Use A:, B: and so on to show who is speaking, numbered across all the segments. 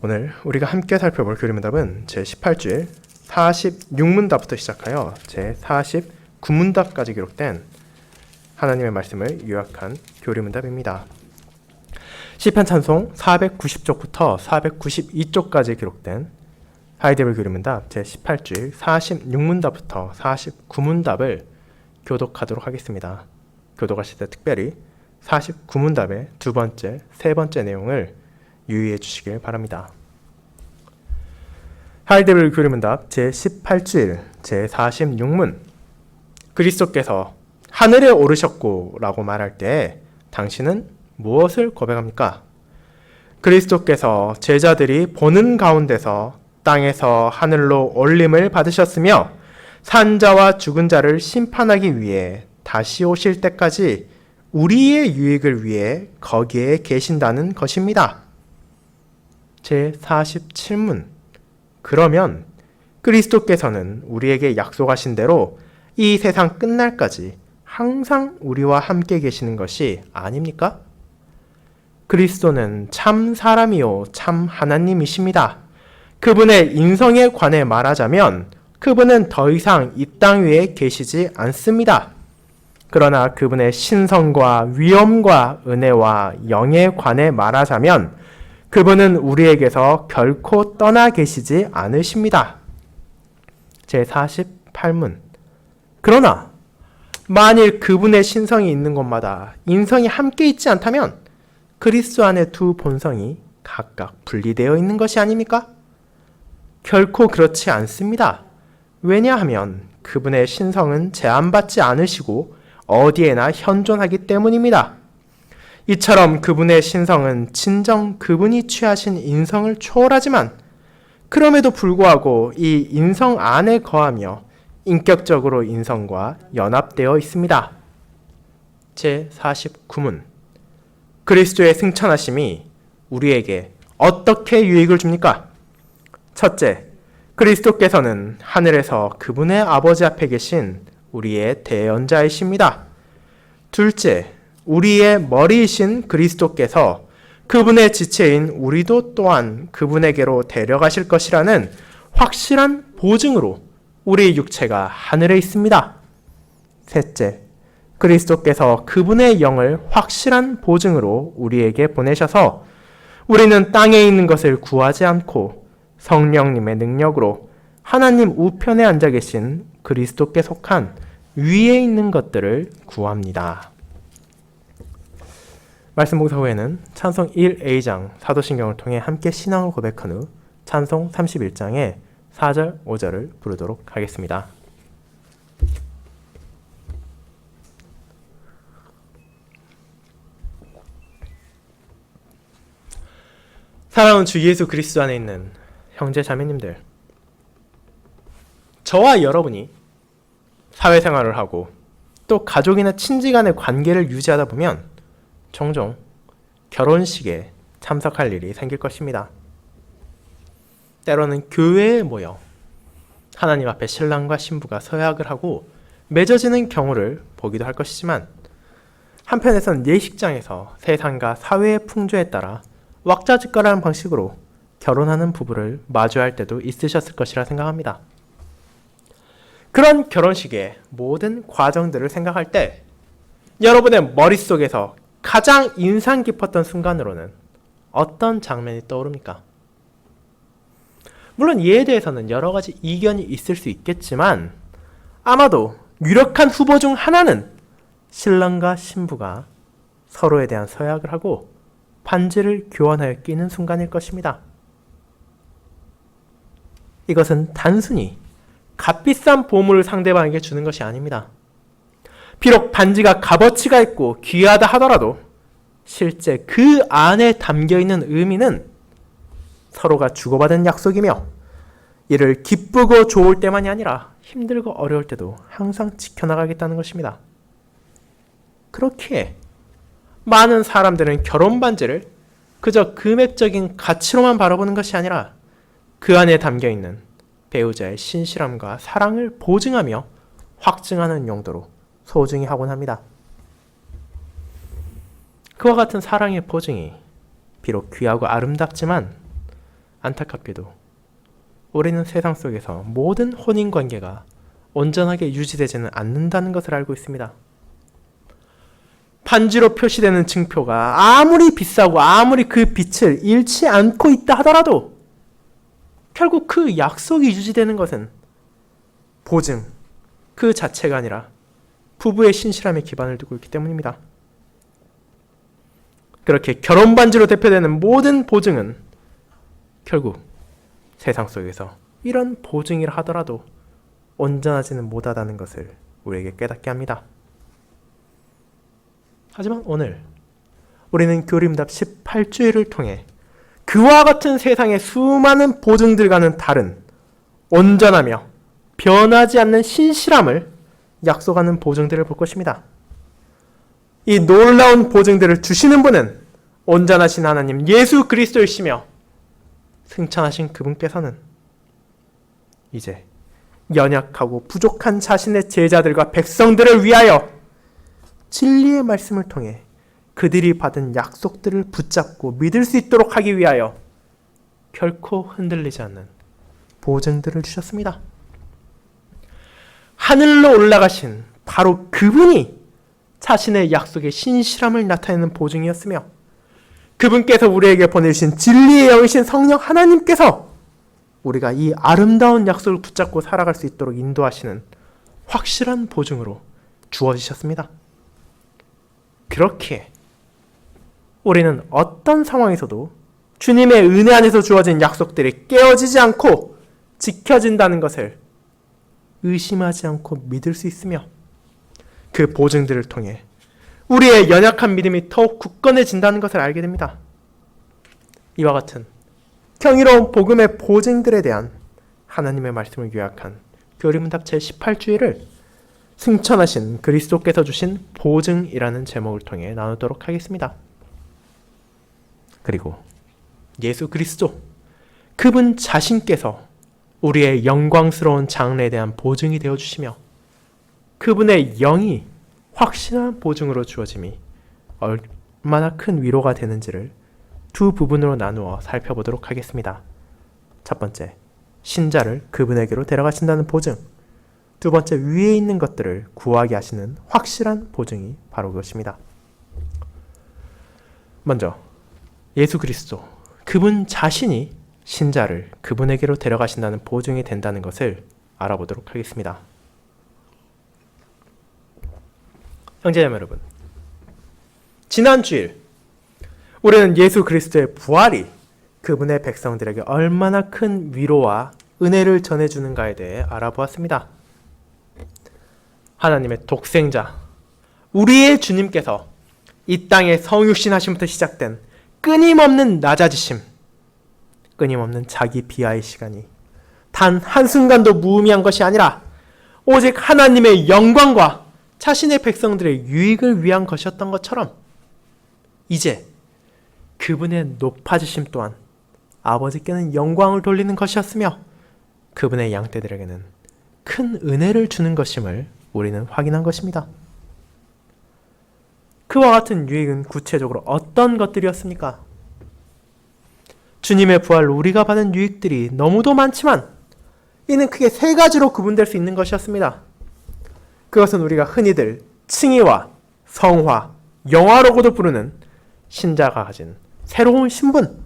A: 오늘 우리가 함께 살펴볼 교리문답은 제18주일 46문답부터 시작하여 제49문답까지 기록된 하나님의 말씀을 요약한 교리문답입니다. 시편 찬송 490쪽부터 492쪽까지 기록된 하이데벨 교리문답 제18주일 46문답부터 49문답을 교독하도록 하겠습니다. 교독하실 때 특별히 49문답의 두 번째, 세 번째 내용을 유의해 주시길 바랍니다. 하이데벨 교리문답 제18주일 제46문 그리스도께서 하늘에 오르셨고 라고 말할 때 당신은 무엇을 고백합니까? 그리스도께서 제자들이 보는 가운데서 땅에서 하늘로 올림을 받으셨으며 산자와 죽은 자를 심판하기 위해 다시 오실 때까지 우리의 유익을 위해 거기에 계신다는 것입니다. 제47문 그러면 그리스도께서는 우리에게 약속하신 대로 이 세상 끝날까지 항상 우리와 함께 계시는 것이 아닙니까? 그리스도는 참 사람이요 참 하나님이십니다. 그분의 인성에 관해 말하자면 그분은 더 이상 이 땅 위에 계시지 않습니다. 그러나 그분의 신성과 위엄과 은혜와 영에 관해 말하자면 그분은 우리에게서 결코 떠나 계시지 않으십니다. 제48문 그러나 만일 그분의 신성이 있는 곳마다 인성이 함께 있지 않다면 그리스도 안에 두 본성이 각각 분리되어 있는 것이 아닙니까? 결코 그렇지 않습니다. 왜냐하면 그분의 신성은 제한받지 않으시고 어디에나 현존하기 때문입니다. 이처럼 그분의 신성은 진정 그분이 취하신 인성을 초월하지만 그럼에도 불구하고 이 인성 안에 거하며 인격적으로 인성과 연합되어 있습니다. 제49문 그리스도의 승천하심이 우리에게 어떻게 유익을 줍니까? 첫째, 그리스도께서는 하늘에서 그분의 아버지 앞에 계신 우리의 대언자이십니다. 둘째, 우리의 머리이신 그리스도께서 그분의 지체인 우리도 또한 그분에게로 데려가실 것이라는 확실한 보증으로 우리 육체가 하늘에 있습니다. 셋째, 그리스도께서 그분의 영을 확실한 보증으로 우리에게 보내셔서 우리는 땅에 있는 것을 구하지 않고 성령님의 능력으로 하나님 우편에 앉아 계신 그리스도께 속한 위에 있는 것들을 구합니다. 말씀 봉사 후에는 찬송 1A장 사도신경을 통해 함께 신앙을 고백한 후 찬송 31장의 4절, 5절을 부르도록 하겠습니다. 사랑하는 주 예수 그리스도 안에 있는 형제 자매님들, 저와 여러분이 사회생활을 하고 또 가족이나 친지 간의 관계를 유지하다 보면 종종 결혼식에 참석할 일이 생길 것입니다. 때로는 교회에 모여 하나님 앞에 신랑과 신부가 서약을 하고 맺어지는 경우를 보기도 할 것이지만 한편에선 예식장에서 세상과 사회의 풍조에 따라 왁자지껄하는 방식으로 결혼하는 부부를 마주할 때도 있으셨을 것이라 생각합니다. 그런 결혼식의 모든 과정들을 생각할 때 여러분의 머릿속에서 가장 인상 깊었던 순간으로는 어떤 장면이 떠오릅니까? 물론 이에 대해서는 여러 가지 이견이 있을 수 있겠지만 아마도 유력한 후보 중 하나는 신랑과 신부가 서로에 대한 서약을 하고 반지를 교환하여 끼는 순간일 것입니다. 이것은 단순히 값비싼 보물을 상대방에게 주는 것이 아닙니다. 비록 반지가 값어치가 있고 귀하다 하더라도 실제 그 안에 담겨있는 의미는 서로가 주고받은 약속이며 이를 기쁘고 좋을 때만이 아니라 힘들고 어려울 때도 항상 지켜나가겠다는 것입니다. 그렇기에 많은 사람들은 결혼 반지를 그저 금액적인 가치로만 바라보는 것이 아니라 그 안에 담겨있는 배우자의 신실함과 사랑을 보증하며 확증하는 용도로 소중히 하곤 합니다. 그와 같은 사랑의 보증이 비록 귀하고 아름답지만 안타깝게도 우리는 세상 속에서 모든 혼인관계가 온전하게 유지되지는 않는다는 것을 알고 있습니다. 반지로 표시되는 증표가 아무리 비싸고 아무리 그 빛을 잃지 않고 있다 하더라도 결국 그 약속이 유지되는 것은 보증 그 자체가 아니라 부부의 신실함에 기반을 두고 있기 때문입니다. 그렇게 결혼 반지로 대표되는 모든 보증은 결국 세상 속에서 이런 보증이라 하더라도 온전하지는 못하다는 것을 우리에게 깨닫게 합니다. 하지만 오늘 우리는 교리문답 18주일을 통해 그와 같은 세상의 수많은 보증들과는 다른 온전하며 변하지 않는 신실함을 약속하는 보증들을 볼 것입니다. 이 놀라운 보증들을 주시는 분은 온전하신 하나님 예수 그리스도이시며 승천하신 그분께서는 이제 연약하고 부족한 자신의 제자들과 백성들을 위하여 진리의 말씀을 통해 그들이 받은 약속들을 붙잡고 믿을 수 있도록 하기 위하여 결코 흔들리지 않는 보증들을 주셨습니다. 하늘로 올라가신 바로 그분이 자신의 약속의 신실함을 나타내는 보증이었으며 그분께서 우리에게 보내주신 진리의 영이신 성령 하나님께서 우리가 이 아름다운 약속을 붙잡고 살아갈 수 있도록 인도하시는 확실한 보증으로 주어지셨습니다. 그렇게 우리는 어떤 상황에서도 주님의 은혜 안에서 주어진 약속들이 깨어지지 않고 지켜진다는 것을 의심하지 않고 믿을 수 있으며 그 보증들을 통해 우리의 연약한 믿음이 더욱 굳건해진다는 것을 알게 됩니다. 이와 같은 경이로운 복음의 보증들에 대한 하나님의 말씀을 요약한 교리문답 제18주일을 승천하신 그리스도께서 주신 보증이라는 제목을 통해 나누도록 하겠습니다. 그리고 예수 그리스도 그분 자신께서 우리의 영광스러운 장래에 대한 보증이 되어주시며 그분의 영이 확실한 보증으로 주어짐이 얼마나 큰 위로가 되는지를 두 부분으로 나누어 살펴보도록 하겠습니다. 첫 번째, 신자를 그분에게로 데려가신다는 보증. 두 번째, 위에 있는 것들을 구하게 하시는 확실한 보증이 바로 그것입니다. 먼저 예수 그리스도 그분 자신이 신자를 그분에게로 데려가신다는 보증이 된다는 것을 알아보도록 하겠습니다. 형제자매 여러분, 지난 주일 우리는 예수 그리스도의 부활이 그분의 백성들에게 얼마나 큰 위로와 은혜를 전해주는가에 대해 알아보았습니다. 하나님의 독생자, 우리의 주님께서 이 땅에 성육신하심부터 시작된 끊임없는 낮아지심, 끊임없는 자기 비하의 시간이 단 한순간도 무의미한 것이 아니라 오직 하나님의 영광과 자신의 백성들의 유익을 위한 것이었던 것처럼 이제 그분의 높아지심 또한 아버지께는 영광을 돌리는 것이었으며 그분의 양떼들에게는 큰 은혜를 주는 것임을 우리는 확인한 것입니다. 그와 같은 유익은 구체적으로 어떤 것들이었습니까? 주님의 부활로 우리가 받은 유익들이 너무도 많지만 이는 크게 세 가지로 구분될 수 있는 것이었습니다. 그것은 우리가 흔히들 칭의와 성화, 영화로고도 부르는 신자가 가진 새로운 신분,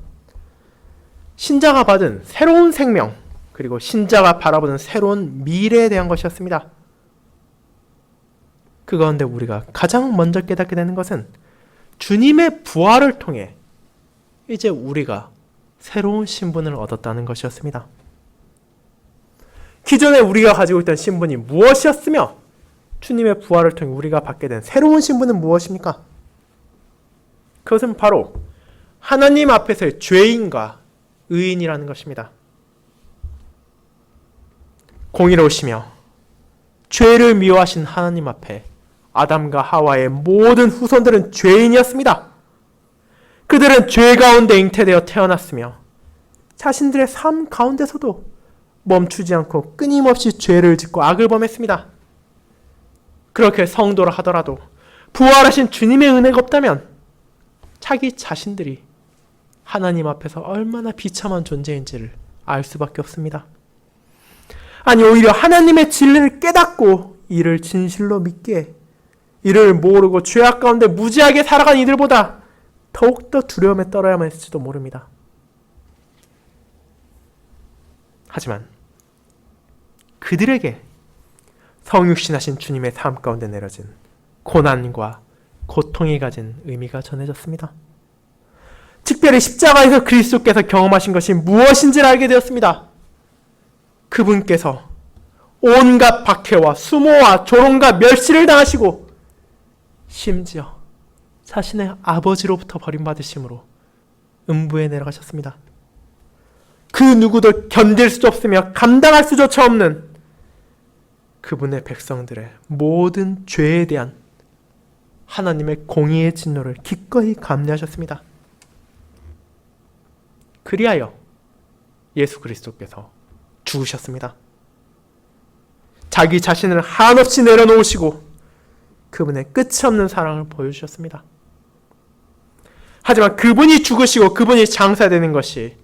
A: 신자가 받은 새로운 생명, 그리고 신자가 바라보는 새로운 미래에 대한 것이었습니다. 그 가운데 우리가 가장 먼저 깨닫게 되는 것은 주님의 부활을 통해 이제 우리가 새로운 신분을 얻었다는 것이었습니다. 기존에 우리가 가지고 있던 신분이 무엇이었으며 주님의 부활을 통해 우리가 받게 된 새로운 신분은 무엇입니까? 그것은 바로 하나님 앞에서의 죄인과 의인이라는 것입니다. 공의로우시며 죄를 미워하신 하나님 앞에 아담과 하와의 모든 후손들은 죄인이었습니다. 그들은 죄 가운데 잉태되어 태어났으며 자신들의 삶 가운데서도 멈추지 않고 끊임없이 죄를 짓고 악을 범했습니다. 그렇게 성도라 하더라도 부활하신 주님의 은혜가 없다면 자기 자신들이 하나님 앞에서 얼마나 비참한 존재인지를 알 수밖에 없습니다. 아니, 오히려 하나님의 진리를 깨닫고 이를 진실로 믿기에 이를 모르고 죄악 가운데 무지하게 살아간 이들보다 더욱더 두려움에 떨어야만 했을지도 모릅니다. 하지만 그들에게 성육신하신 주님의 삶 가운데 내려진 고난과 고통이 가진 의미가 전해졌습니다. 특별히 십자가에서 그리스도께서 경험하신 것이 무엇인지를 알게 되었습니다. 그분께서 온갖 박해와 수모와 조롱과 멸시를 당하시고 심지어 자신의 아버지로부터 버림받으심으로 음부에 내려가셨습니다. 그 누구도 견딜 수 없으며 감당할 수조차 없는 그분의 백성들의 모든 죄에 대한 하나님의 공의의 진노를 기꺼이 감내하셨습니다. 그리하여 예수 그리스도께서 죽으셨습니다. 자기 자신을 한없이 내려놓으시고 그분의 끝이 없는 사랑을 보여주셨습니다. 하지만 그분이 죽으시고 그분이 장사되는 것이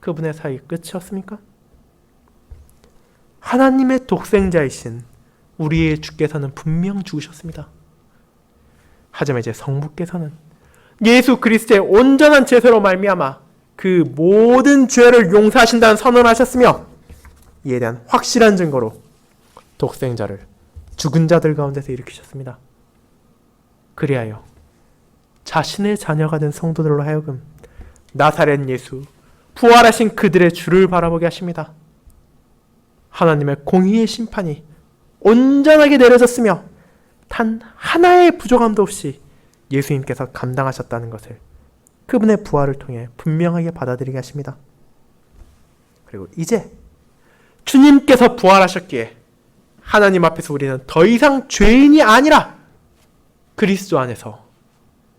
A: 그분의 사역의 끝이었습니까? 하나님의 독생자이신 우리의 주께서는 분명 죽으셨습니다. 하지만 이제 성부께서는 예수 그리스도의 온전한 제사로 말미암아 그 모든 죄를 용서하신다는 선언을 하셨으며 이에 대한 확실한 증거로 독생자를 죽은 자들 가운데서 일으키셨습니다. 그리하여 자신의 자녀가 된 성도들로 하여금 나사렛 예수, 부활하신 그들의 주를 바라보게 하십니다. 하나님의 공의의 심판이 온전하게 내려졌으며 단 하나의 부족함도 없이 예수님께서 감당하셨다는 것을 그분의 부활을 통해 분명하게 받아들이게 하십니다. 그리고 이제 주님께서 부활하셨기에 하나님 앞에서 우리는 더 이상 죄인이 아니라 그리스도 안에서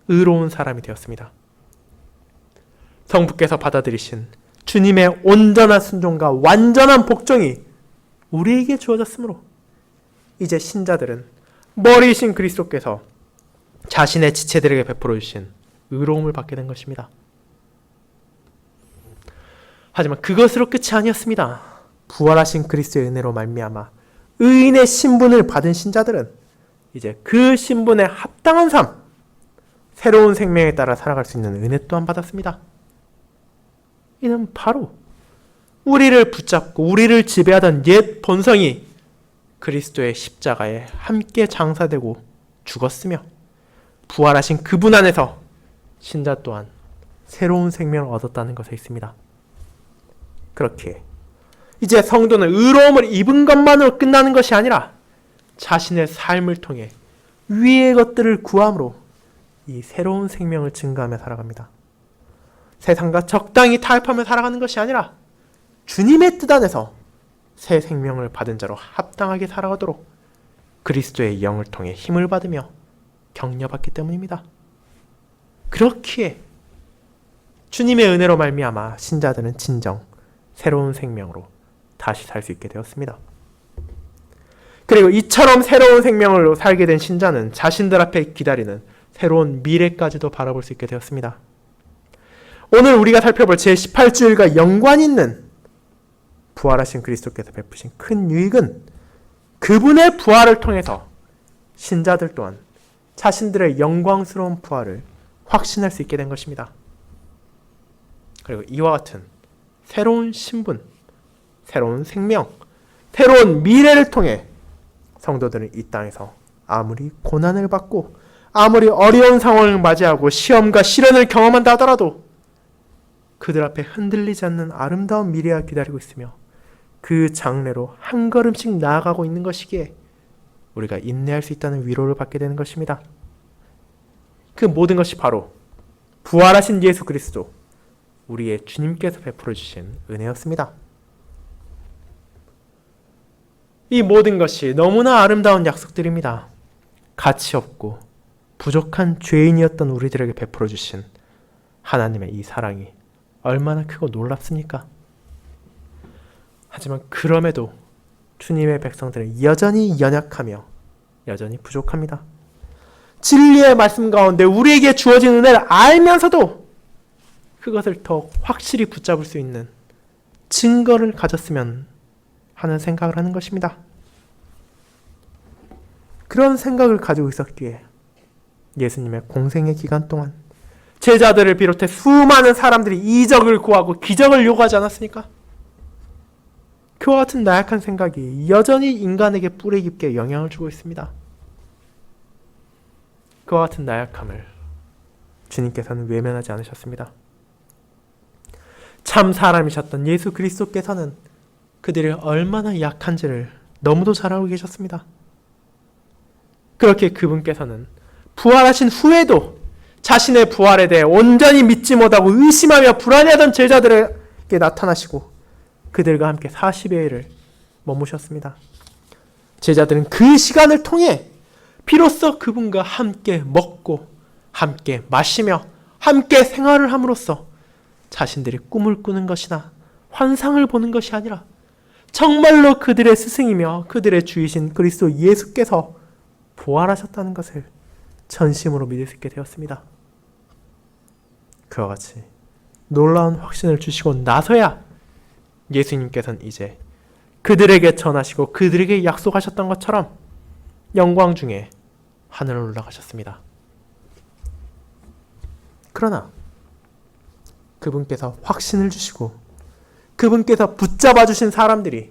A: 의로운 사람이 되었습니다. 성부께서 받아들이신 주님의 온전한 순종과 완전한 복종이 우리에게 주어졌으므로 이제 신자들은 머리이신 그리스도께서 자신의 지체들에게 베풀어 주신 의로움을 받게 된 것입니다. 하지만 그것으로 끝이 아니었습니다. 부활하신 그리스도의 은혜로 말미암아 의인의 신분을 받은 신자들은 이제 그 신분에 합당한 삶, 새로운 생명에 따라 살아갈 수 있는 은혜 또한 받았습니다. 이는 바로 우리를 붙잡고 우리를 지배하던 옛 본성이 그리스도의 십자가에 함께 장사되고 죽었으며 부활하신 그분 안에서 신자 또한 새로운 생명을 얻었다는 것에 있습니다. 그렇게 이제 성도는 의로움을 입은 것만으로 끝나는 것이 아니라 자신의 삶을 통해 위의 것들을 구함으로 이 새로운 생명을 증거하며 살아갑니다. 세상과 적당히 타협하며 살아가는 것이 아니라 주님의 뜻 안에서 새 생명을 받은 자로 합당하게 살아가도록 그리스도의 영을 통해 힘을 받으며 격려받기 때문입니다. 그렇기에 주님의 은혜로 말미암아 신자들은 진정 새로운 생명으로 다시 살 수 있게 되었습니다. 그리고 이처럼 새로운 생명으로 살게 된 신자는 자신들 앞에 기다리는 새로운 미래까지도 바라볼 수 있게 되었습니다. 오늘 우리가 살펴볼 제18주일과 연관 있는 부활하신 그리스도께서 베푸신 큰 유익은 그분의 부활을 통해서 신자들 또한 자신들의 영광스러운 부활을 확신할 수 있게 된 것입니다. 그리고 이와 같은 새로운 신분, 새로운 생명, 새로운 미래를 통해 성도들은 이 땅에서 아무리 고난을 받고 아무리 어려운 상황을 맞이하고 시험과 시련을 경험한다 하더라도 그들 앞에 흔들리지 않는 아름다운 미래가 기다리고 있으며 그 장래로 한 걸음씩 나아가고 있는 것이기에 우리가 인내할 수 있다는 위로를 받게 되는 것입니다. 그 모든 것이 바로 부활하신 예수 그리스도, 우리의 주님께서 베풀어 주신 은혜였습니다. 이 모든 것이 너무나 아름다운 약속들입니다. 가치 없고 부족한 죄인이었던 우리들에게 베풀어 주신 하나님의 이 사랑이 얼마나 크고 놀랍습니까? 하지만 그럼에도 주님의 백성들은 여전히 연약하며 여전히 부족합니다. 진리의 말씀 가운데 우리에게 주어진 은혜를 알면서도 그것을 더 확실히 붙잡을 수 있는 증거를 가졌으면 하는 생각을 하는 것입니다. 그런 생각을 가지고 있었기에 예수님의 공생의 기간 동안 제자들을 비롯해 수많은 사람들이 이적을 구하고 기적을 요구하지 않았습니까? 그와 같은 나약한 생각이 여전히 인간에게 뿌리 깊게 영향을 주고 있습니다. 그와 같은 나약함을 주님께서는 외면하지 않으셨습니다. 참 사람이셨던 예수 그리스도께서는 그들이 얼마나 약한지를 너무도 잘 알고 계셨습니다. 그렇게 그분께서는 부활하신 후에도 자신의 부활에 대해 온전히 믿지 못하고 의심하며 불안해하던 제자들에게 나타나시고 그들과 함께 40여일을 머무셨습니다. 제자들은 그 시간을 통해 비로소 그분과 함께 먹고 함께 마시며 함께 생활을 함으로써 자신들이 꿈을 꾸는 것이나 환상을 보는 것이 아니라 정말로 그들의 스승이며 그들의 주이신 그리스도 예수께서 부활하셨다는 것을 전심으로 믿을 수 있게 되었습니다. 그와 같이 놀라운 확신을 주시고 나서야 예수님께서는 이제 그들에게 전하시고 그들에게 약속하셨던 것처럼 영광 중에 하늘을 올라가셨습니다. 그러나 그분께서 확신을 주시고 그분께서 붙잡아 주신 사람들이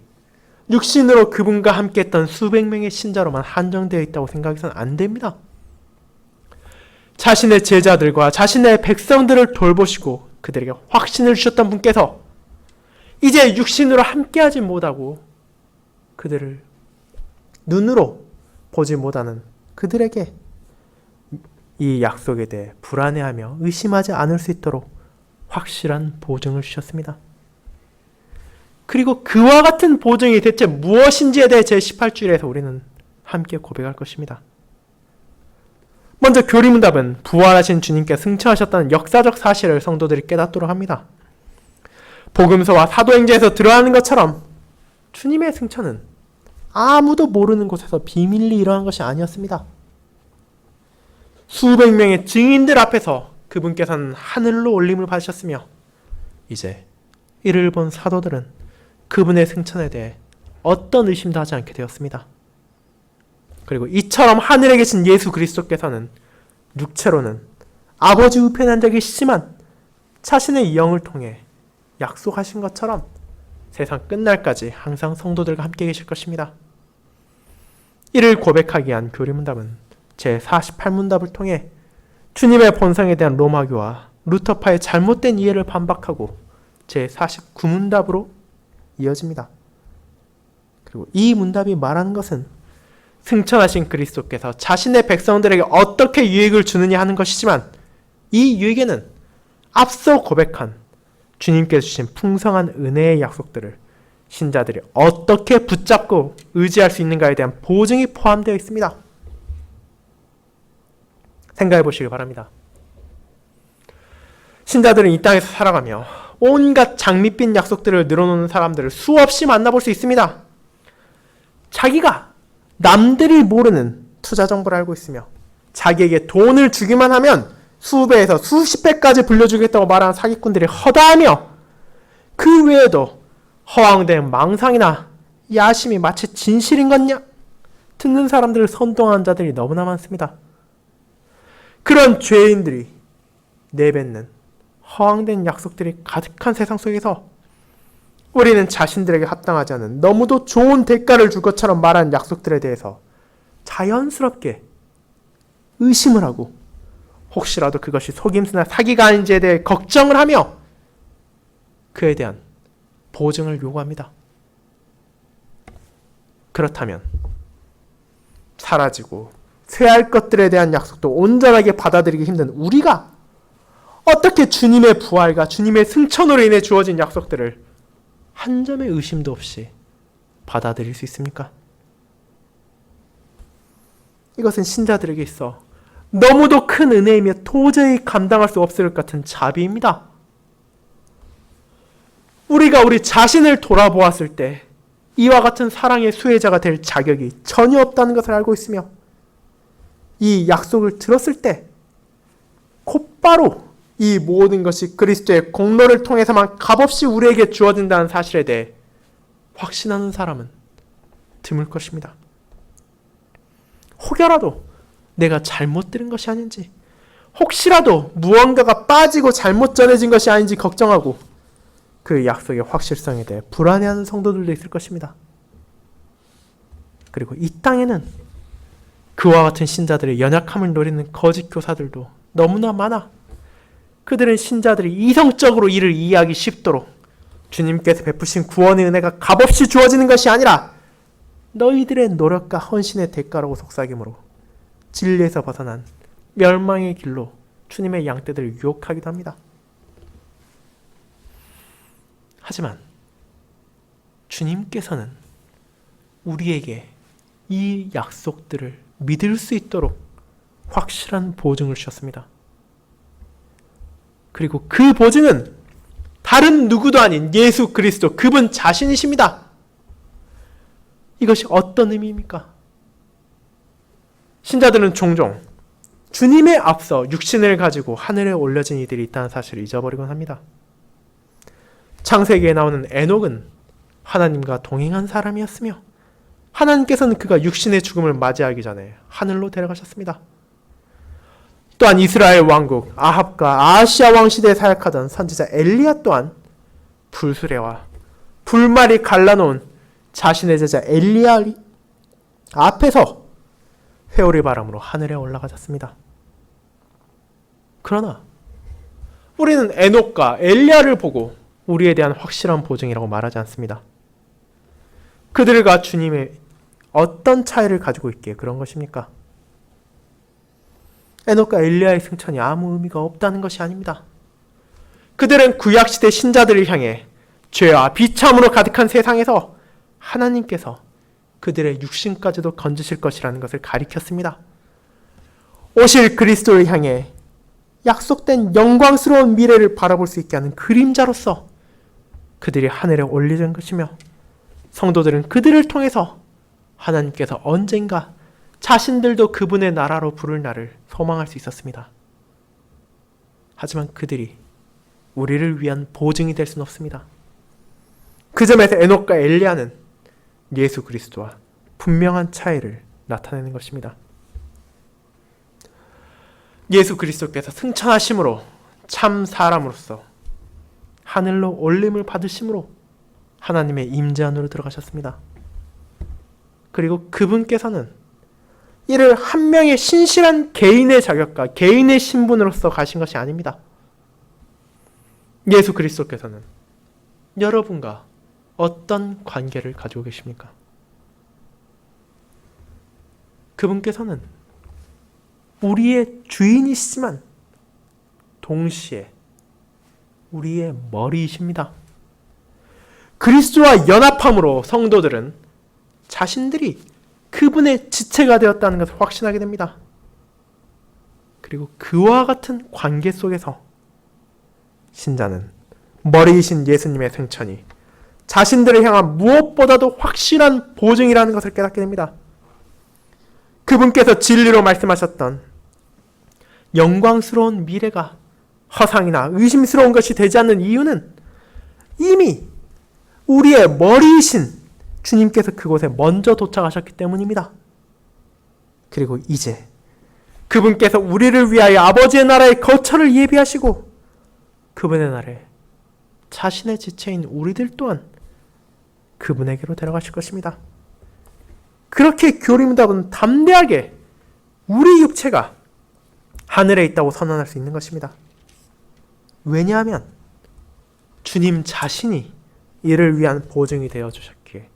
A: 육신으로 그분과 함께 했던 수백 명의 신자로만 한정되어 있다고 생각해서는 안 됩니다. 자신의 제자들과 자신의 백성들을 돌보시고 그들에게 확신을 주셨던 분께서 이제 육신으로 함께하지 못하고 그들을 눈으로 보지 못하는 그들에게 이 약속에 대해 불안해하며 의심하지 않을 수 있도록 확실한 보증을 주셨습니다. 그리고 그와 같은 보증이 대체 무엇인지에 대해 제18주일에서 우리는 함께 고백할 것입니다. 먼저 교리문답은 부활하신 주님께 승천하셨다는 역사적 사실을 성도들이 깨닫도록 합니다. 복음서와 사도행전에서 드러나는 것처럼 주님의 승천은 아무도 모르는 곳에서 비밀리 일어난 것이 아니었습니다. 수백 명의 증인들 앞에서 그분께서는 하늘로 올림을 받으셨으며 이제 이를 본 사도들은 그분의 승천에 대해 어떤 의심도 하지 않게 되었습니다. 그리고 이처럼 하늘에 계신 예수 그리스도께서는 육체로는 아버지 우편에 앉아 계시지만 자신의 영을 통해 약속하신 것처럼 세상 끝날까지 항상 성도들과 함께 계실 것입니다. 이를 고백하기 위한 교리문답은 제48문답을 통해 주님의 본성에 대한 로마교와 루터파의 잘못된 이해를 반박하고 제49문답으로 이어집니다. 그리고 이 문답이 말하는 것은 승천하신 그리스도께서 자신의 백성들에게 어떻게 유익을 주느냐 하는 것이지만 이 유익에는 앞서 고백한 주님께서 주신 풍성한 은혜의 약속들을 신자들이 어떻게 붙잡고 의지할 수 있는가에 대한 보증이 포함되어 있습니다. 생각해 보시기 바랍니다. 신자들은 이 땅에서 살아가며 온갖 장밋빛 약속들을 늘어놓는 사람들을 수없이 만나볼 수 있습니다. 자기가 남들이 모르는 투자 정보를 알고 있으며 자기에게 돈을 주기만 하면 수배에서 수십 배까지 불려주겠다고 말하는 사기꾼들이 허다하며 그 외에도 허황된 망상이나 야심이 마치 진실인 것냐? 듣는 사람들을 선동하는 자들이 너무나 많습니다. 그런 죄인들이 내뱉는 허황된 약속들이 가득한 세상 속에서 우리는 자신들에게 합당하지 않은 너무도 좋은 대가를 줄 것처럼 말하는 약속들에 대해서 자연스럽게 의심을 하고 혹시라도 그것이 속임수나 사기가 아닌지에 대해 걱정을 하며 그에 대한 보증을 요구합니다. 그렇다면 사라지고 쇠할 것들에 대한 약속도 온전하게 받아들이기 힘든 우리가 어떻게 주님의 부활과 주님의 승천으로 인해 주어진 약속들을 한 점의 의심도 없이 받아들일 수 있습니까? 이것은 신자들에게 있어 너무도 큰 은혜이며 도저히 감당할 수 없을 것 같은 자비입니다. 우리가 우리 자신을 돌아보았을 때 이와 같은 사랑의 수혜자가 될 자격이 전혀 없다는 것을 알고 있으며 이 약속을 들었을 때 곧바로 이 모든 것이 그리스도의 공로를 통해서만 값없이 우리에게 주어진다는 사실에 대해 확신하는 사람은 드물 것입니다. 혹여라도 내가 잘못 들은 것이 아닌지, 혹시라도 무언가가 빠지고 잘못 전해진 것이 아닌지 걱정하고 그 약속의 확실성에 대해 불안해하는 성도들도 있을 것입니다. 그리고 이 땅에는 그와 같은 신자들의 연약함을 노리는 거짓 교사들도 너무나 많아. 그들은 신자들이 이성적으로 이를 이해하기 쉽도록 주님께서 베푸신 구원의 은혜가 값없이 주어지는 것이 아니라 너희들의 노력과 헌신의 대가라고 속삭이므로 진리에서 벗어난 멸망의 길로 주님의 양떼들을 유혹하기도 합니다. 하지만 주님께서는 우리에게 이 약속들을 믿을 수 있도록 확실한 보증을 주셨습니다. 그리고 그 보증은 다른 누구도 아닌 예수 그리스도 그분 자신이십니다. 이것이 어떤 의미입니까? 신자들은 종종 주님에 앞서 육신을 가지고 하늘에 올려진 이들이 있다는 사실을 잊어버리곤 합니다. 창세기에 나오는 에녹은 하나님과 동행한 사람이었으며 하나님께서는 그가 육신의 죽음을 맞이하기 전에 하늘로 데려가셨습니다. 또한 이스라엘 왕국 아합과 아하시아 왕 시대에 사역하던 선지자 엘리야 또한 불수레와 불말이 갈라놓은 자신의 제자 엘리야 앞에서 회오리 바람으로 하늘에 올라가셨습니다. 그러나 우리는 에녹과 엘리야를 보고 우리에 대한 확실한 보증이라고 말하지 않습니다. 그들과 주님의 어떤 차이를 가지고 있기에 그런 것입니까? 에녹과 엘리야의 승천이 아무 의미가 없다는 것이 아닙니다. 그들은 구약시대 신자들을 향해 죄와 비참으로 가득한 세상에서 하나님께서 그들의 육신까지도 건지실 것이라는 것을 가리켰습니다. 오실 그리스도를 향해 약속된 영광스러운 미래를 바라볼 수 있게 하는 그림자로서 그들이 하늘에 올려진 것이며 성도들은 그들을 통해서 하나님께서 언젠가 자신들도 그분의 나라로 부를 날을 소망할 수 있었습니다. 하지만 그들이 우리를 위한 보증이 될 수는 없습니다. 그 점에서 에녹과 엘리야는 예수 그리스도와 분명한 차이를 나타내는 것입니다. 예수 그리스도께서 승천하심으로 참 사람으로서 하늘로 올림을 받으심으로 하나님의 임재 안으로 들어가셨습니다. 그리고 그분께서는 이를 한 명의 신실한 개인의 자격과 개인의 신분으로서 가신 것이 아닙니다. 예수 그리스도께서는 여러분과 어떤 관계를 가지고 계십니까? 그분께서는 우리의 주인이시지만 동시에 우리의 머리이십니다. 그리스도와 연합함으로 성도들은 자신들이 그분의 지체가 되었다는 것을 확신하게 됩니다. 그리고 그와 같은 관계 속에서 신자는 머리이신 예수님의 승천이 자신들을 향한 무엇보다도 확실한 보증이라는 것을 깨닫게 됩니다. 그분께서 진리로 말씀하셨던 영광스러운 미래가 허상이나 의심스러운 것이 되지 않는 이유는 이미 우리의 머리이신 주님께서 그곳에 먼저 도착하셨기 때문입니다. 그리고 이제 그분께서 우리를 위하여 아버지의 나라의 거처를 예비하시고 그분의 나라에 자신의 지체인 우리들 또한 그분에게로 데려가실 것입니다. 그렇게 교리문답은 담대하게 우리 육체가 하늘에 있다고 선언할 수 있는 것입니다. 왜냐하면 주님 자신이 이를 위한 보증이 되어 주셨기에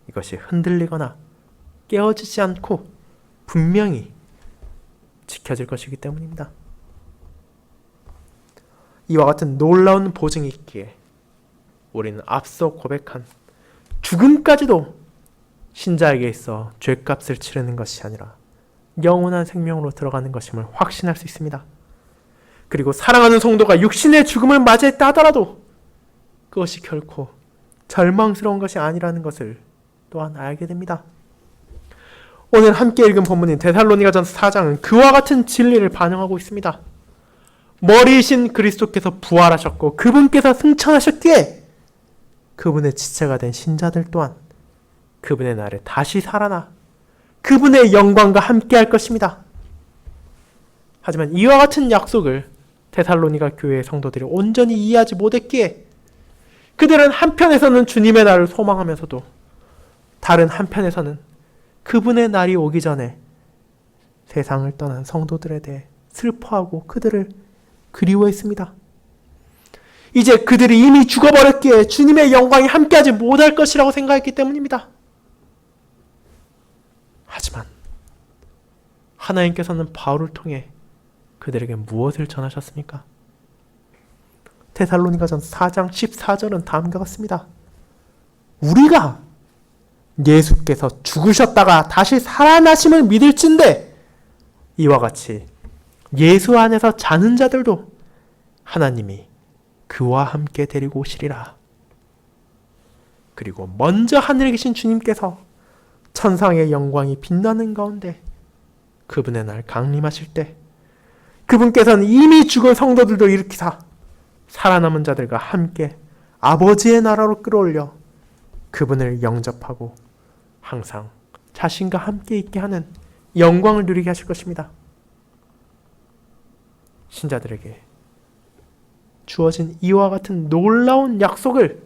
A: 이것이 흔들리거나 깨어지지 않고 분명히 지켜질 것이기 때문입니다. 이와 같은 놀라운 보증이 있기에 우리는 앞서 고백한 죽음까지도 신자에게 있어 죄값을 치르는 것이 아니라 영원한 생명으로 들어가는 것임을 확신할 수 있습니다. 그리고 사랑하는 성도가 육신의 죽음을 맞이했다 하더라도 그것이 결코 절망스러운 것이 아니라는 것을 또한 알게 됩니다. 오늘 함께 읽은 본문인 데살로니가전서 4장은 그와 같은 진리를 반영하고 있습니다. 머리이신 그리스도께서 부활하셨고 그분께서 승천하셨기에 그분의 지체가 된 신자들 또한 그분의 날에 다시 살아나 그분의 영광과 함께할 것입니다. 하지만 이와 같은 약속을 데살로니가 교회의 성도들이 온전히 이해하지 못했기에 그들은 한편에서는 주님의 날을 소망하면서도 다른 한편에서는 그분의 날이 오기 전에 세상을 떠난 성도들에 대해 슬퍼하고 그들을 그리워했습니다. 이제 그들이 이미 죽어버렸기에 주님의 영광이 함께하지 못할 것이라고 생각했기 때문입니다. 하지만 하나님께서는 바울을 통해 그들에게 무엇을 전하셨습니까? 데살로니가전서 4장 14절은 다음과 같습니다. 우리가 예수께서 죽으셨다가 다시 살아나심을 믿을진대 이와 같이 예수 안에서 자는 자들도 하나님이 그와 함께 데리고 오시리라. 그리고 먼저 하늘에 계신 주님께서 천상의 영광이 빛나는 가운데 그분의 날 강림하실 때 그분께서는 이미 죽은 성도들도 일으키사 살아남은 자들과 함께 아버지의 나라로 끌어올려 그분을 영접하고 항상 자신과 함께 있게 하는 영광을 누리게 하실 것입니다. 신자들에게 주어진 이와 같은 놀라운 약속을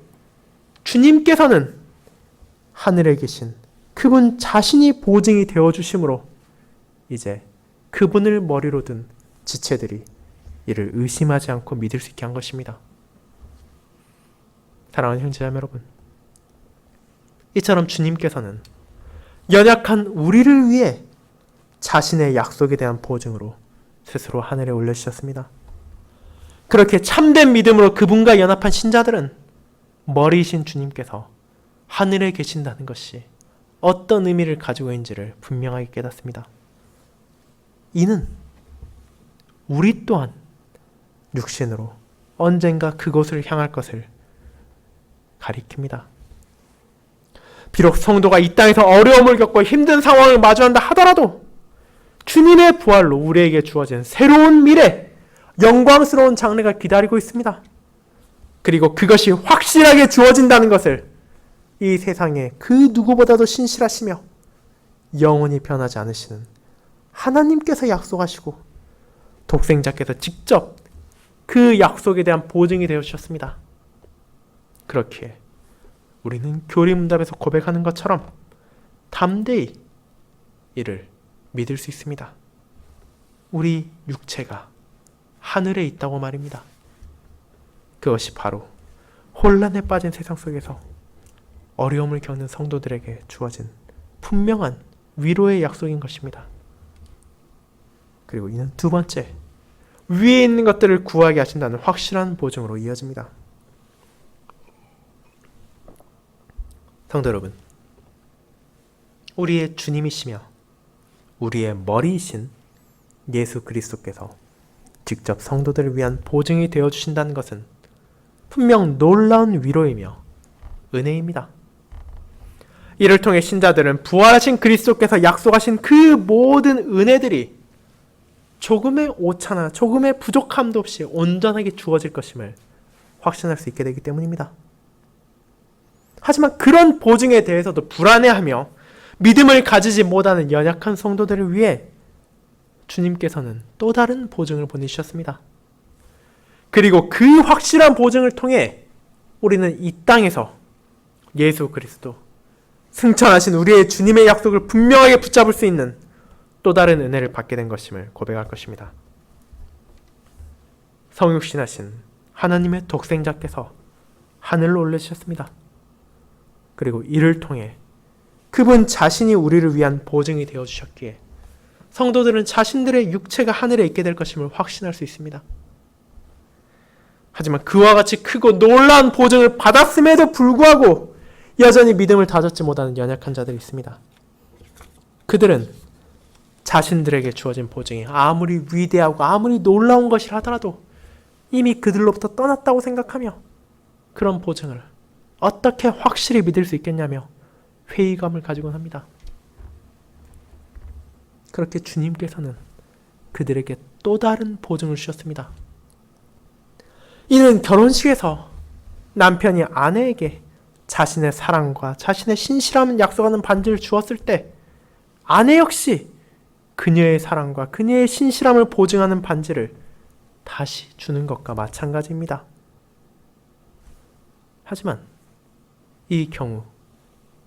A: 주님께서는 하늘에 계신 그분 자신이 보증이 되어주심으로 이제 그분을 머리로 든 지체들이 이를 의심하지 않고 믿을 수 있게 한 것입니다. 사랑하는 형제자매 여러분, 이처럼 주님께서는 연약한 우리를 위해 자신의 약속에 대한 보증으로 스스로 하늘에 올려주셨습니다. 그렇게 참된 믿음으로 그분과 연합한 신자들은 머리이신 주님께서 하늘에 계신다는 것이 어떤 의미를 가지고 있는지를 분명하게 깨닫습니다. 이는 우리 또한 육신으로 언젠가 그곳을 향할 것을 가리킵니다. 비록 성도가 이 땅에서 어려움을 겪고 힘든 상황을 마주한다 하더라도 주님의 부활로 우리에게 주어진 새로운 미래, 영광스러운 장래가 기다리고 있습니다. 그리고 그것이 확실하게 주어진다는 것을 이 세상에 그 누구보다도 신실하시며 영원히 변하지 않으시는 하나님께서 약속하시고 독생자께서 직접 그 약속에 대한 보증이 되어 주셨습니다. 그렇기에 우리는 교리문답에서 고백하는 것처럼 담대히 이를 믿을 수 있습니다. 우리 육체가 하늘에 있다고 말입니다. 그것이 바로 혼란에 빠진 세상 속에서 어려움을 겪는 성도들에게 주어진 분명한 위로의 약속인 것입니다. 그리고 이는 두 번째, 위에 있는 것들을 구하게 하신다는 확실한 보증으로 이어집니다. 성도 여러분, 우리의 주님이시며 우리의 머리이신 예수 그리스도께서 직접 성도들을 위한 보증이 되어주신다는 것은 분명 놀라운 위로이며 은혜입니다. 이를 통해 신자들은 부활하신 그리스도께서 약속하신 그 모든 은혜들이 조금의 오차나 조금의 부족함도 없이 온전하게 주어질 것임을 확신할 수 있게 되기 때문입니다. 하지만 그런 보증에 대해서도 불안해하며 믿음을 가지지 못하는 연약한 성도들을 위해 주님께서는 또 다른 보증을 보내주셨습니다. 그리고 그 확실한 보증을 통해 우리는 이 땅에서 예수 그리스도, 승천하신 우리의 주님의 약속을 분명하게 붙잡을 수 있는 또 다른 은혜를 받게 된 것임을 고백할 것입니다. 성육신하신 하나님의 독생자께서 하늘로 올려주셨습니다. 그리고 이를 통해 그분 자신이 우리를 위한 보증이 되어주셨기에 성도들은 자신들의 육체가 하늘에 있게 될 것임을 확신할 수 있습니다. 하지만 그와 같이 크고 놀라운 보증을 받았음에도 불구하고 여전히 믿음을 다졌지 못하는 연약한 자들이 있습니다. 그들은 자신들에게 주어진 보증이 아무리 위대하고 아무리 놀라운 것이라 하더라도 이미 그들로부터 떠났다고 생각하며 그런 보증을 어떻게 확실히 믿을 수 있겠냐며 회의감을 가지곤 합니다. 그렇게 주님께서는 그들에게 또 다른 보증을 주셨습니다. 이는 결혼식에서 남편이 아내에게 자신의 사랑과 자신의 신실함을 약속하는 반지를 주었을 때 아내 역시 그녀의 사랑과 그녀의 신실함을 보증하는 반지를 다시 주는 것과 마찬가지입니다. 하지만 이 경우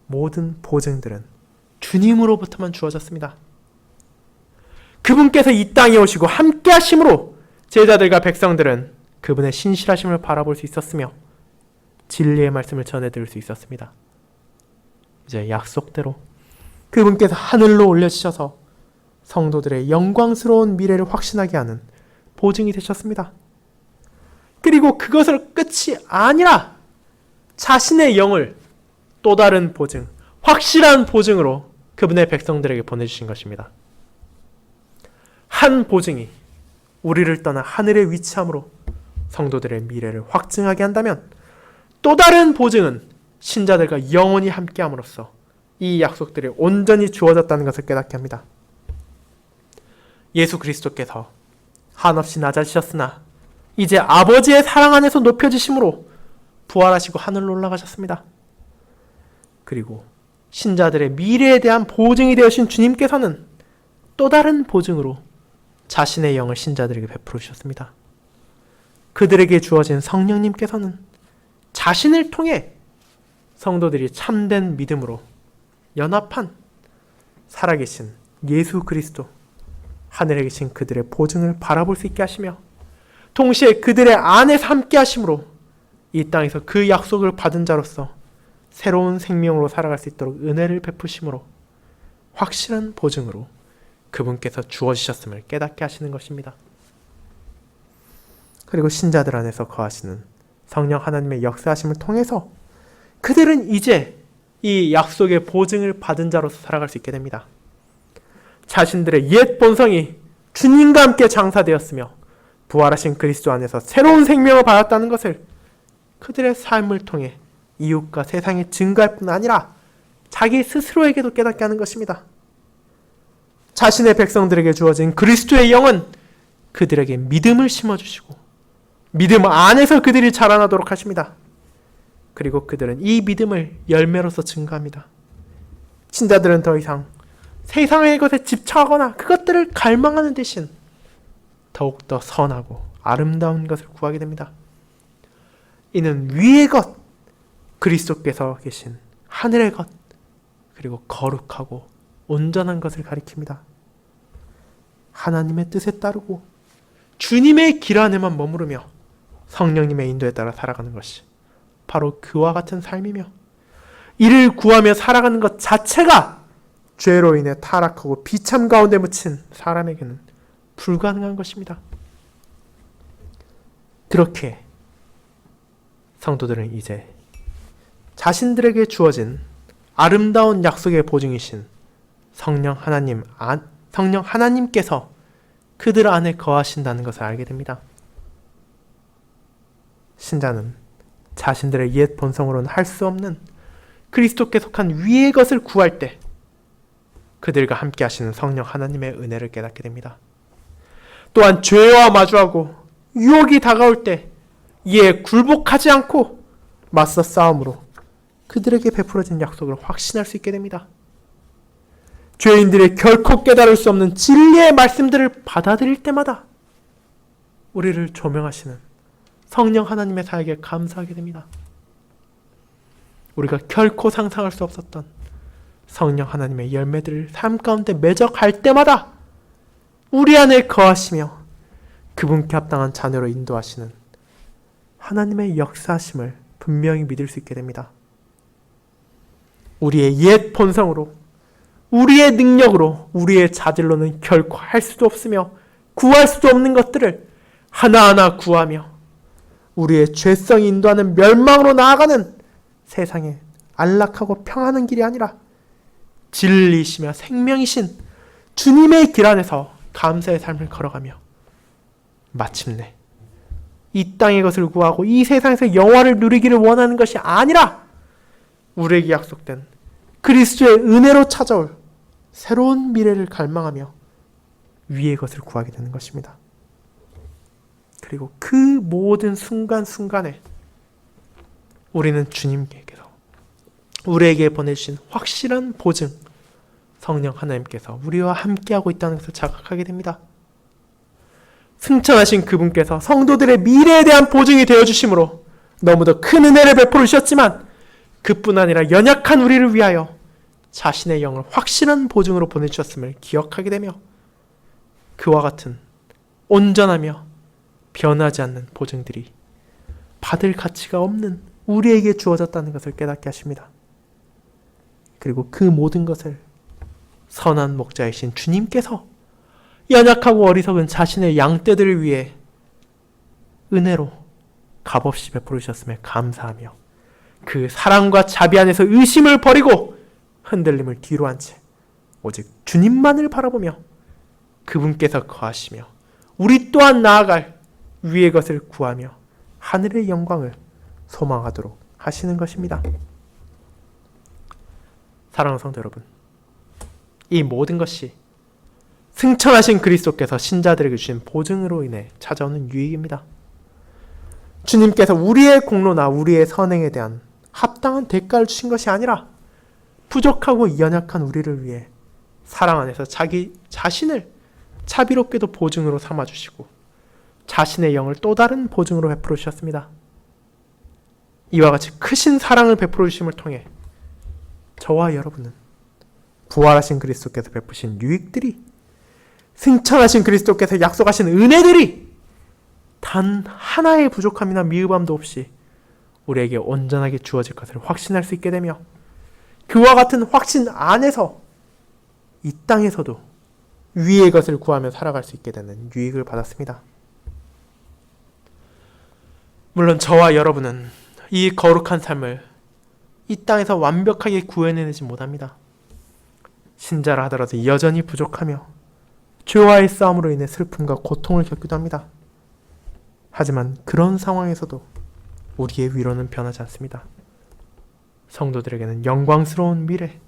A: 모든 보증들은 주님으로부터만 주어졌습니다. 그분께서 이 땅에 오시고 함께 하심으로 제자들과 백성들은 그분의 신실하심을 바라볼 수 있었으며 진리의 말씀을 전해드릴 수 있었습니다. 이제 약속대로 그분께서 하늘로 올려주셔서 성도들의 영광스러운 미래를 확신하게 하는 보증이 되셨습니다. 그리고 그것을 끝이 아니라 자신의 영을 또 다른 보증, 확실한 보증으로 그분의 백성들에게 보내주신 것입니다. 한 보증이 우리를 떠나 하늘에 위치함으로 성도들의 미래를 확증하게 한다면 또 다른 보증은 신자들과 영원히 함께함으로써 이 약속들이 온전히 주어졌다는 것을 깨닫게 합니다. 예수 그리스도께서 한없이 낮아지셨으나 이제 아버지의 사랑 안에서 높여지심으로 부활하시고 하늘로 올라가셨습니다. 그리고 신자들의 미래에 대한 보증이 되어신 주님께서는 또 다른 보증으로 자신의 영을 신자들에게 베풀어 주셨습니다. 그들에게 주어진 성령님께서는 자신을 통해 성도들이 참된 믿음으로 연합한 살아계신 예수 그리스도, 하늘에 계신 그들의 보증을 바라볼 수 있게 하시며 동시에 그들의 안에서 함께 하심으로 이 땅에서 그 약속을 받은 자로서 새로운 생명으로 살아갈 수 있도록 은혜를 베푸심으로 확실한 보증으로 그분께서 주어주셨음을 깨닫게 하시는 것입니다. 그리고 신자들 안에서 거하시는 성령 하나님의 역사하심을 통해서 그들은 이제 이 약속의 보증을 받은 자로서 살아갈 수 있게 됩니다. 자신들의 옛 본성이 주님과 함께 장사되었으며 부활하신 그리스도 안에서 새로운 생명을 받았다는 것을 그들의 삶을 통해 이웃과 세상에 증거할 뿐 아니라 자기 스스로에게도 깨닫게 하는 것입니다. 자신의 백성들에게 주어진 그리스도의 영은 그들에게 믿음을 심어주시고 믿음 안에서 그들이 자라나도록 하십니다. 그리고 그들은 이 믿음을 열매로서 증거합니다. 신자들은 더 이상 세상의 것에 집착하거나 그것들을 갈망하는 대신 더욱더 선하고 아름다운 것을 구하게 됩니다. 이는 위의 것, 그리스도께서 계신 하늘의 것, 그리고 거룩하고 온전한 것을 가리킵니다. 하나님의 뜻에 따르고 주님의 길 안에만 머무르며 성령님의 인도에 따라 살아가는 것이 바로 그와 같은 삶이며 이를 구하며 살아가는 것 자체가 죄로 인해 타락하고 비참 가운데 묻힌 사람에게는 불가능한 것입니다. 그렇게 성도들은 이제 자신들에게 주어진 아름다운 약속의 보증이신 성령 하나님께서 그들 안에 거하신다는 것을 알게 됩니다. 신자는 자신들의 옛 본성으로는 할 수 없는 그리스도께 속한 위의 것을 구할 때 그들과 함께 하시는 성령 하나님의 은혜를 깨닫게 됩니다. 또한 죄와 마주하고 유혹이 다가올 때 이에 굴복하지 않고 맞서 싸움으로 그들에게 베풀어진 약속을 확신할 수 있게 됩니다. 죄인들이 결코 깨달을 수 없는 진리의 말씀들을 받아들일 때마다 우리를 조명하시는 성령 하나님의 사역에 감사하게 됩니다. 우리가 결코 상상할 수 없었던 성령 하나님의 열매들을 삶 가운데 맺어갈 때마다 우리 안에 거하시며 그분께 합당한 자녀로 인도하시는 하나님의 역사하심을 분명히 믿을 수 있게 됩니다. 우리의 옛 본성으로, 우리의 능력으로, 우리의 자질로는 결코 할 수도 없으며 구할 수도 없는 것들을 하나하나 구하며 우리의 죄성이 인도하는 멸망으로 나아가는 세상에 안락하고 평안한 길이 아니라 진리이시며 생명이신 주님의 길 안에서 감사의 삶을 걸어가며 마침내 이 땅의 것을 구하고 이 세상에서 영화를 누리기를 원하는 것이 아니라 우리에게 약속된 그리스도의 은혜로 찾아올 새로운 미래를 갈망하며 위의 것을 구하게 되는 것입니다. 그리고 그 모든 순간순간에 우리는 주님께서 우리에게 보내주신 확실한 보증, 성령 하나님께서 우리와 함께하고 있다는 것을 자각하게 됩니다. 승천하신 그분께서 성도들의 미래에 대한 보증이 되어주심으로 너무도 큰 은혜를 베풀어 주셨지만 그뿐 아니라 연약한 우리를 위하여 자신의 영을 확실한 보증으로 보내주셨음을 기억하게 되며 그와 같은 온전하며 변하지 않는 보증들이 받을 가치가 없는 우리에게 주어졌다는 것을 깨닫게 하십니다. 그리고 그 모든 것을 선한 목자이신 주님께서 연약하고 어리석은 자신의 양떼들을 위해 은혜로 값없이 베풀어 주셨음에 감사하며 그 사랑과 자비 안에서 의심을 버리고 흔들림을 뒤로 한 채 오직 주님만을 바라보며 그분께서 거하시며 우리 또한 나아갈 위의 것을 구하며 하늘의 영광을 소망하도록 하시는 것입니다. 사랑하는 성도 여러분, 이 모든 것이 승천하신 그리스도께서 신자들에게 주신 보증으로 인해 찾아오는 유익입니다. 주님께서 우리의 공로나 우리의 선행에 대한 합당한 대가를 주신 것이 아니라 부족하고 연약한 우리를 위해 사랑 안에서 자기 자신을 자비롭게도 보증으로 삼아주시고 자신의 영을 또 다른 보증으로 베풀어 주셨습니다. 이와 같이 크신 사랑을 베풀어 주심을 통해 저와 여러분은 부활하신 그리스도께서 베푸신 유익들이, 승천하신 그리스도께서 약속하신 은혜들이 단 하나의 부족함이나 미흡함도 없이 우리에게 온전하게 주어질 것을 확신할 수 있게 되며 그와 같은 확신 안에서 이 땅에서도 위의 것을 구하며 살아갈 수 있게 되는 유익을 받았습니다. 물론 저와 여러분은 이 거룩한 삶을 이 땅에서 완벽하게 구해내지 못합니다. 신자라 하더라도 여전히 부족하며 죄와의 싸움으로 인해 슬픔과 고통을 겪기도 합니다. 하지만 그런 상황에서도 우리의 위로는 변하지 않습니다. 성도들에게는 영광스러운 미래,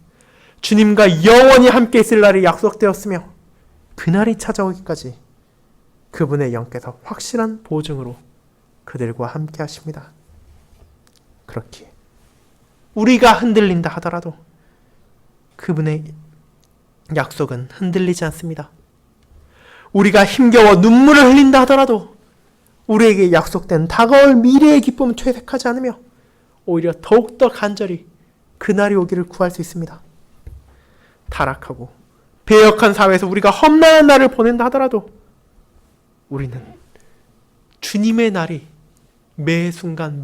A: 주님과 영원히 함께 있을 날이 약속되었으며 그날이 찾아오기까지 그분의 영께서 확실한 보증으로 그들과 함께 하십니다. 그렇기에 우리가 흔들린다 하더라도 그분의 약속은 흔들리지 않습니다. 우리가 힘겨워 눈물을 흘린다 하더라도 우리에게 약속된 다가올 미래의 기쁨은 퇴색하지 않으며 오히려 더욱더 간절히 그날이 오기를 구할 수 있습니다. 타락하고 배역한 사회에서 우리가 험난한 날을 보낸다 하더라도 우리는 주님의 날이 매 순간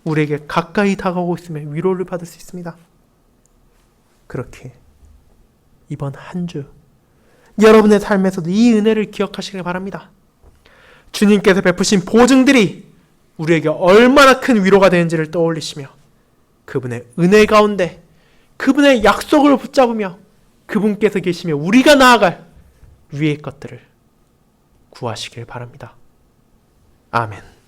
A: 우리에게 가까이 다가오고 있음에 위로를 받을 수 있습니다. 그렇게 이번 한 주 여러분의 삶에서도 이 은혜를 기억하시길 바랍니다. 주님께서 베푸신 보증들이 우리에게 얼마나 큰 위로가 되는지를 떠올리시며 그분의 은혜 가운데 그분의 약속을 붙잡으며 그분께서 계시며 우리가 나아갈 위의 것들을 구하시길 바랍니다. 아멘.